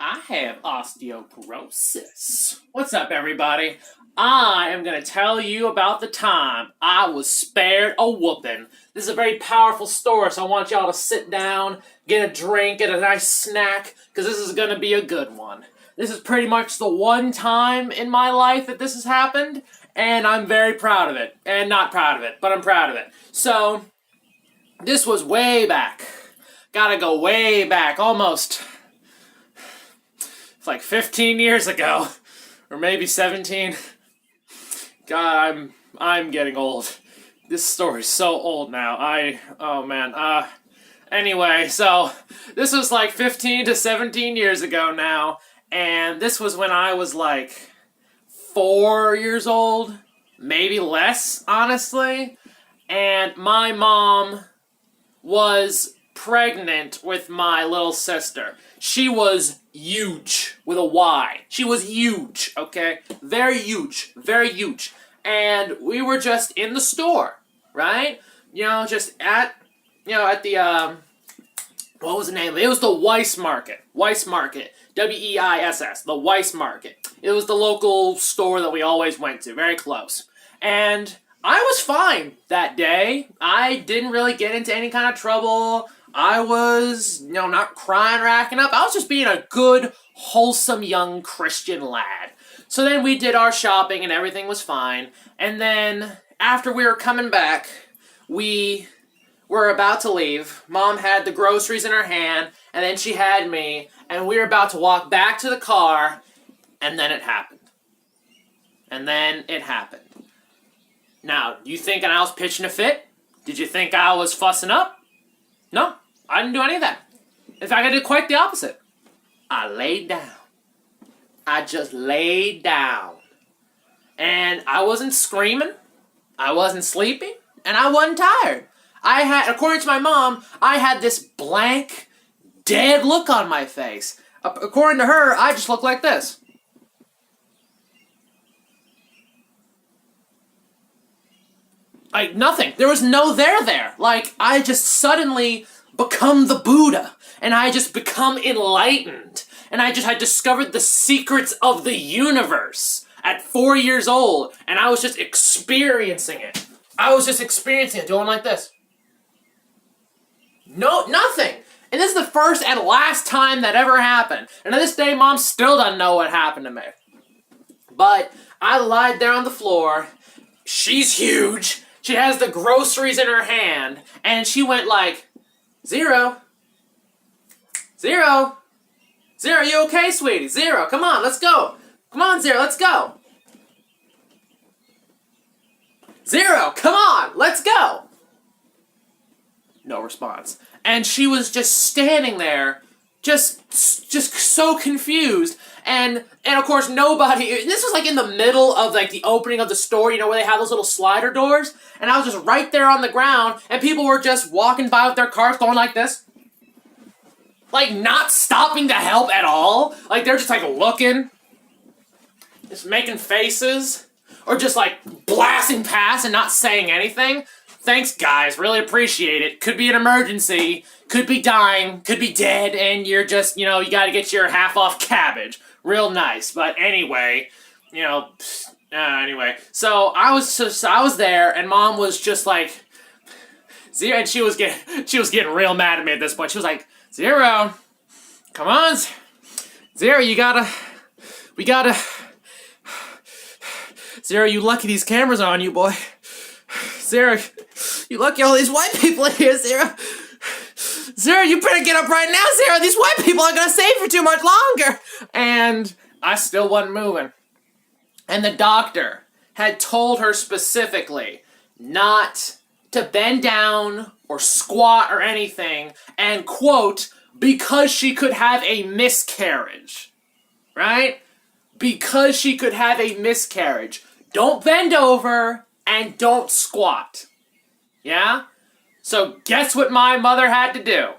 I have osteoporosis. What's up, everybody? I am going to tell you about the time I was spared a whooping. This is a very powerful story, so I want y'all to sit down, get a drink, get a nice snack, because this is going to be a good one. This is pretty much the one time in my life that this has happened, and I'm very proud of it. And not proud of it, but I'm proud of it. So, this was way back. Gotta go way back, almost. It's like 15 years ago, or maybe 17. God, I'm getting old. This story's so old now. Oh man. Anyway, so this was like 15 to 17 years ago now, and this was when I was like 4 years old, maybe less, honestly. And my mom was pregnant with my little sister. She was huge, with a Y. She was huge, okay? Very huge, very huge. And we were just in the store, right? Just at the, what was the name of it? It was the Weiss Market. Weiss Market. Weiss, the Weiss Market. It was the local store that we always went to, very close. And I was fine that day. I didn't really get into any kind of trouble. I was, not crying, racking up. I was just being a good, wholesome young Christian lad. So then we did our shopping and everything was fine. And then after we were coming back, we were about to leave. Mom had the groceries in her hand, and then she had me, and we were about to walk back to the car, and then it happened. Now, you thinking I was pitching a fit? Did you think I was fussing up? No, I didn't do any of that. In fact, I did quite the opposite. I laid down. I just laid down. And I wasn't screaming, I wasn't sleeping, and I wasn't tired. According to my mom, I had this blank, dead look on my face. According to her, I just looked like this. Like, nothing. There was no there. Like, I just suddenly become the Buddha. And I just become enlightened. And I discovered the secrets of the universe at 4 years old. And I was just experiencing it. Doing like this. No, nothing. And this is the first and last time that ever happened. And to this day, Mom still doesn't know what happened to me. But I lied there on the floor. She's huge. She has the groceries in her hand, and she went like, Zero, you okay, sweetie? Zero, come on, let's go. Come on, Zero, let's go. Zero, come on, let's go. No response. And she was just standing there, just so confused. And of course nobody, this was like in the middle of like the opening of the store, where they have those little slider doors. And I was just right there on the ground, and people were just walking by with their cars going like this. Like not stopping to help at all. Like they're just like looking, just making faces, or just like blasting past and not saying anything. Thanks guys, really appreciate it. Could be an emergency, could be dying, could be dead, and you're just, you gotta get your half off cabbage. Real nice, but anyway, so I was there, and Mom was just like, Zero, and she was getting real mad at me at this point. She was like, Zero, come on, Zero, we gotta, Zero, you lucky these cameras are on you, boy. Zero, you lucky all these white people are here, Zero. Zero, you better get up right now, Zero. These white people aren't gonna stay for too much longer. And I still wasn't moving. And the doctor had told her specifically not to bend down or squat or anything, and quote, because she could have a miscarriage. Right? Because she could have a miscarriage. Don't bend over and don't squat. Yeah? So guess what my mother had to do?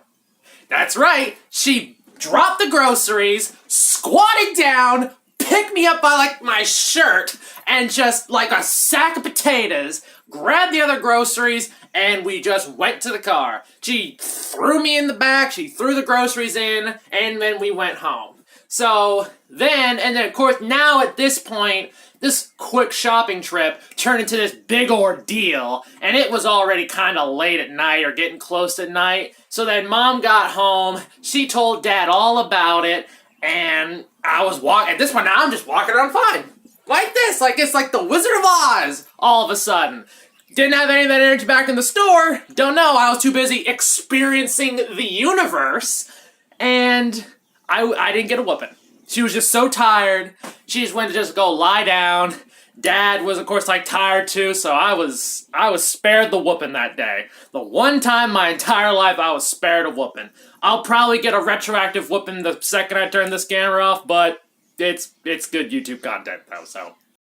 That's right, she dropped the groceries, squatted down, picked me up by like my shirt, and just like a sack of potatoes, grabbed the other groceries, and we just went to the car. She threw me in the back, she threw the groceries in, and then we went home. So then of course, now at this point, this quick shopping trip turned into this big ordeal, and it was already kind of late at night or getting close at night. So then Mom got home, she told Dad all about it, and I was at this point now I'm just walking around fine. Like this, like it's like the Wizard of Oz all of a sudden. Didn't have any of that energy back in the store. Don't know, I was too busy experiencing the universe, and I didn't get a whooping. She was just so tired. She just went to just go lie down. Dad was, of course, like tired too, so I was spared the whooping that day. The one time in my entire life I was spared a whooping. I'll probably get a retroactive whooping the second I turn this camera off, but it's good YouTube content though, so.